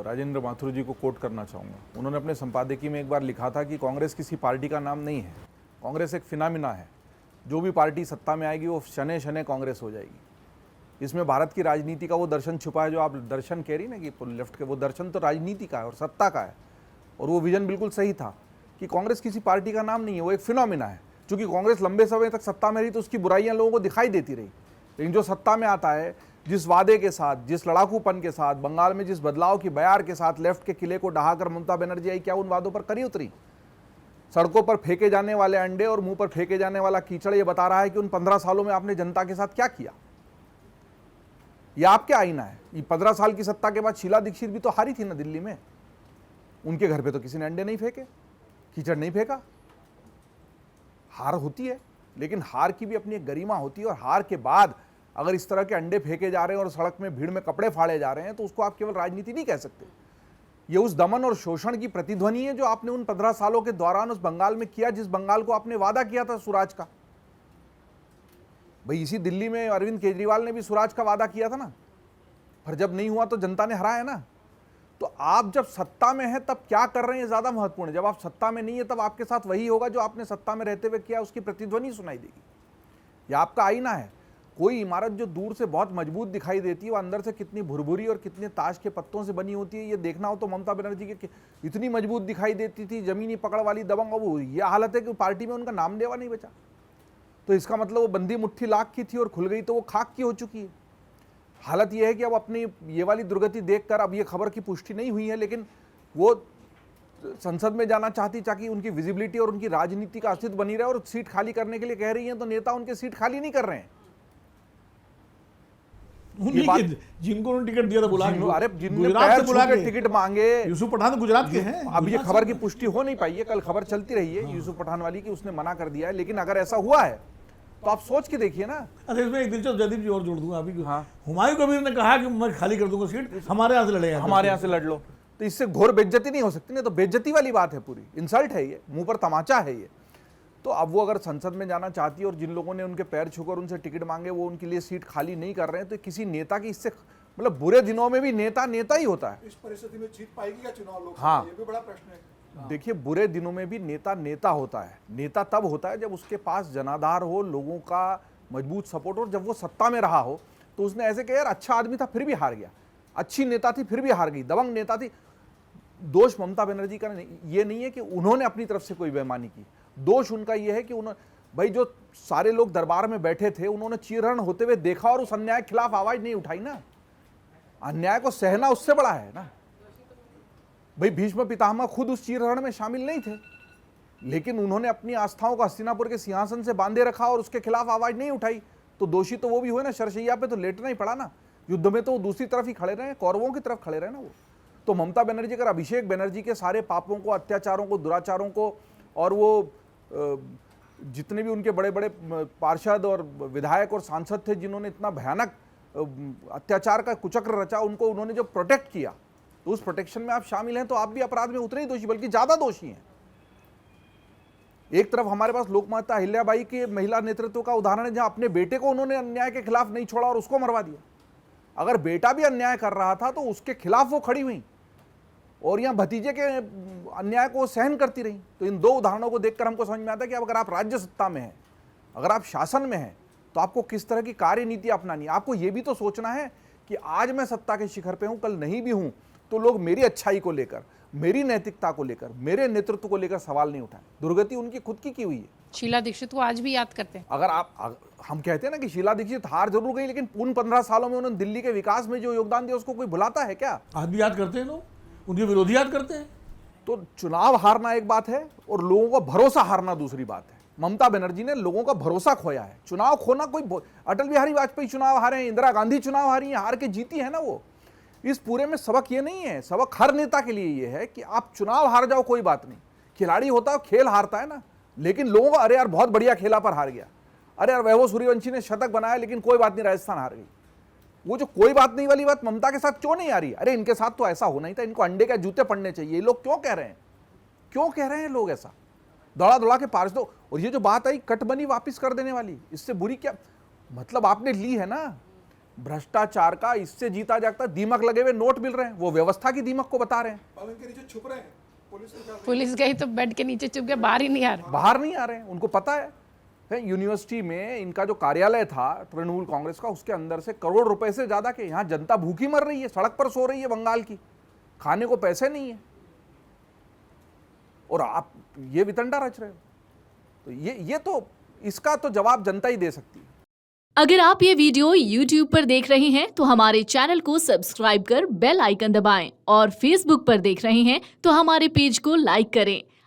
राजेंद्र माथुर जी को कोट करना चाहूँगा। उन्होंने अपने संपादकीय में एक बार लिखा था कि कांग्रेस किसी पार्टी का नाम नहीं है, कांग्रेस एक फिनोमिना है। जो भी पार्टी सत्ता में आएगी वो शने शने कांग्रेस हो जाएगी। इसमें भारत की राजनीति का वो दर्शन छुपा है जो आप दर्शन कह रही ना कि लेफ्ट के, वो दर्शन तो राजनीति का है और सत्ता का है। और वो विजन बिल्कुल सही था कि कांग्रेस किसी पार्टी का नाम नहीं है, वो एक फिनोमिना है। चूंकि कांग्रेस लंबे समय तक सत्ता में रही तो उसकी बुराइयां लोगों को दिखाई देती रही, लेकिन जो सत्ता में आता है, जिस वादे के साथ, जिस लड़ाकूपन के साथ, बंगाल में जिस बदलाव की बयार के साथ लेफ्ट के किले को ढहाकर ममता बनर्जी आई, क्या उन वादों पर खरी उतरी? सड़कों पर फेंके जाने वाले अंडे और मुंह पर फेंके जाने वाला कीचड़ ये बता रहा है कि उन 15 सालों में आपने जनता के साथ क्या किया। यह आपके आईना है। ये 15 साल की सत्ता के बाद शीला दीक्षित भी तो हारी थी ना दिल्ली में, उनके घर पे तो किसी ने अंडे नहीं फेंके, कीचड़ नहीं फेंका। हार होती है, लेकिन हार की भी अपनी एक गरिमा होती है। और हार के बाद अगर इस तरह के अंडे फेंके जा रहे हैं और सड़क में भीड़ में कपड़े फाड़े जा रहे हैं तो उसको आप केवल राजनीति नहीं कह सकते। ये उस दमन और शोषण की प्रतिध्वनि है जो आपने उन 15 सालों के दौरान उस बंगाल में किया, जिस बंगाल को आपने वादा किया था स्वराज का। भाई इसी दिल्ली में अरविंद केजरीवाल ने भी स्वराज का वादा किया था ना, पर जब नहीं हुआ तो जनता ने हराया ना। तो आप जब सत्ता में हैं तब क्या कर रहे हैं ज्यादा महत्वपूर्ण है। जब आप सत्ता में नहीं है तब आपके साथ वही होगा जो आपने सत्ता में रहते हुए किया, उसकी प्रतिध्वनि सुनाई देगी। यह आपका आईना है। कोई इमारत जो दूर से बहुत मजबूत दिखाई देती है वो अंदर से कितनी भुरभुरी और कितने ताश के पत्तों से बनी होती है, ये देखना हो तो ममता बनर्जी के इतनी मजबूत दिखाई देती थी, जमीनी पकड़ वाली दबंग, वो यह हालत है कि पार्टी में उनका नाम लेवा नहीं बचा। तो इसका मतलब वो बंदी मुट्ठी लाख की थी और खुल गई तो वो खाक की हो चुकी है। हालत यह है कि अब अपनी ये वाली दुर्गति देखकर, अब ये खबर की पुष्टि नहीं हुई है, लेकिन वो संसद में जाना चाहती ताकि उनकी विजिबिलिटी और उनकी राजनीति का अस्तित्व बनी रहे, और सीट खाली करने के लिए कह रही हैं तो नेता उनके सीट खाली नहीं कर रहे हैं। जिनको उन्होंने टिकट दिया था बुला के, अरे जिन्होंने पैर छू के टिकट मांगे, यूसुफ पठान गुजरात के हैं। अब ये खबर की पुष्टि हो नहीं पाई है, कल खबर चलती रही है यूसुफ पठान वाली की, उसने मना कर दिया है। लेकिन अगर ऐसा हुआ है तो आप सोच के देखिए ना। अरे इसमें एक दिलचस्प जयदीप जी और जोड़ दूंगा अभी। हाँ, हुमायूं कबीर ने कहा कि मैं खाली कर दूंगा सीट, हमारे यहाँ से लड़े, हमारे यहाँ से लड़ लो। तो इससे घोर बेइज्जती नहीं हो सकती ना, तो बेइज्जती वाली बात है, पूरी इंसल्ट है ये, मुंह पर तमाचा है ये। तो अब वो अगर संसद में जाना चाहती है और जिन लोगों ने उनके पैर छूकर उनसे टिकट मांगे वो उनके लिए सीट खाली नहीं कर रहे हैं, तो किसी नेता की इससे मतलब बुरे दिनों में भी नेता नेता ही होता है। इस परिस्थिति में जीत पाएगी क्या चुनाव लोकसभा? हाँ, ये भी बड़ा प्रश्न है। देखिए बुरे दिनों में भी नेता नेता होता है। नेता तब होता है जब उसके पास जनाधार हो, लोगों का मजबूत सपोर्ट हो। जब वो सत्ता में रहा हो तो उसने ऐसे कहा यार अच्छा आदमी था फिर भी हार गया, अच्छी नेता थी फिर भी हार गई, दबंग नेता थी। दोष ममता बनर्जी का ये नहीं है कि उन्होंने अपनी तरफ से कोई बेईमानी की, दोष उनका ये है कि उन्होंने, भाई जो सारे लोग दरबार में बैठे थे उन्होंने चीरहरण होते हुए देखा और उस अन्याय के खिलाफ आवाज नहीं उठाई ना। अन्याय को सहना उससे बड़ा है ना। भाई भीष्म पितामह खुद उस चीरहरण में शामिल नहीं थे, लेकिन उन्होंने अपनी आस्थाओं को हस्तिनापुर के सिंहासन से बांधे रखा और उसके खिलाफ आवाज नहीं उठाई। तो दोषी तो वो भी हुए ना, शरशैया पे तो लेटना ही पड़ा ना। युद्ध में तो वो दूसरी तरफ ही खड़े रहे, कौरवों की तरफ खड़े रहे ना वो। तो ममता बनर्जी अगर अभिषेक बनर्जी के सारे पापों को, अत्याचारों को, दुराचारों को, और वो जितने भी उनके बड़े बड़े पार्षद और विधायक और सांसद थे जिन्होंने इतना भयानक अत्याचार का कुचक्र रचा, उनको उन्होंने जो प्रोटेक्ट किया, तो उस प्रोटेक्शन में आप शामिल हैं तो आप भी अपराध में उतने ही दोषी, बल्कि ज्यादा दोषी हैं। एक तरफ हमारे पास लोकमाता अहिल्याबाई के महिला नेतृत्व का उदाहरण है जहां अपने बेटे को उन्होंने अन्याय के खिलाफ नहीं छोड़ा और उसको मरवा दिया। अगर बेटा भी अन्याय कर रहा था तो उसके खिलाफ वो खड़ी हुई, और यहाँ भतीजे के अन्याय को सहन करती रही। तो इन दो उदाहरणों को देखकर हमको समझ में आता है कि अगर आप राज्य सत्ता में हैं, अगर आप शासन में हैं, तो आपको किस तरह की कार्यनीति अपनानी है। आपको ये भी तो सोचना है कि आज मैं सत्ता के शिखर पे हूं, कल नहीं भी हूं, तो लोग मेरी अच्छाई को लेकर, मेरी नैतिकता को लेकर, मेरे नेतृत्व को लेकर सवाल नहीं उठाएं। दुर्गति उनकी खुद की हुई है। शीला दीक्षित को आज भी याद करते हैं। अगर हम कहते हैं ना कि शीला दीक्षित हार जरूर गई, लेकिन उन 15 सालों में उन्होंने दिल्ली के विकास में जो योगदान दिया उसको कोई भुलाता है क्या? आज भी याद करते हैं लोग, उनके विरोधी याद करते हैं। तो चुनाव हारना एक बात है और लोगों का भरोसा हारना दूसरी बात है। ममता बनर्जी ने लोगों का भरोसा खोया है। चुनाव खोना कोई, अटल बिहारी वाजपेयी चुनाव हारे हैं, इंदिरा गांधी चुनाव हारी है, हार के जीती है ना वो। इस पूरे में सबक ये नहीं है, सबक हर नेता के लिए ये है कि आप चुनाव हार जाओ कोई बात नहीं, खिलाड़ी होता है खेल हारता है ना, लेकिन लोगों को अरे यार बहुत बढ़िया खेला पर हार गया, अरे यार वैभव सूर्यवंशी ने शतक बनाया लेकिन कोई बात नहीं राजस्थान हार गई। वो जो कोई बात नहीं वाली बात ममता के साथ क्यों नहीं आ रही? अरे इनके साथ तो ऐसा होना ही था, इनको अंडे के जूते पड़ने चाहिए। ये लोग क्यों कह रहे हैं, क्यों कह रहे हैं लोग ऐसा? दौड़ा दौड़ा के पार्स दो। और ये जो बात आई कट बनी वापिस कर देने वाली, इससे बुरी क्या मतलब आपने ली है ना भ्रष्टाचार का इससे जीता जागता दीमक लगे हुए नोट मिल रहे हैं, वो व्यवस्था की दीमक को बता रहे हैं। पलंग के नीचे छुप रहे हैं, पुलिस निकाल रही पुलिस गई तो बेड के नीचे चुप के बाहर ही नहीं आ रहे। बाहर नहीं आ रहे हैं, उनको पता है। यूनिवर्सिटी में इनका जो कार्यालय था तृणमूल कांग्रेस का, उसके अंदर से करोड़ रुपए से ज्यादा के, यहाँ जनता भूखी मर रही है, सड़क पर सो रही है बंगाल की, खाने को पैसे नहीं है, और आप ये वितंडा रच रहे हो। तो ये तो इसका तो जवाब जनता ही दे सकती है। अगर आप ये वीडियो YouTube पर देख रहे हैं तो हमारे चैनल को सब्सक्राइब कर बेल आइकन दबाएं, और Facebook पर देख रहे हैं तो हमारे पेज को लाइक करें।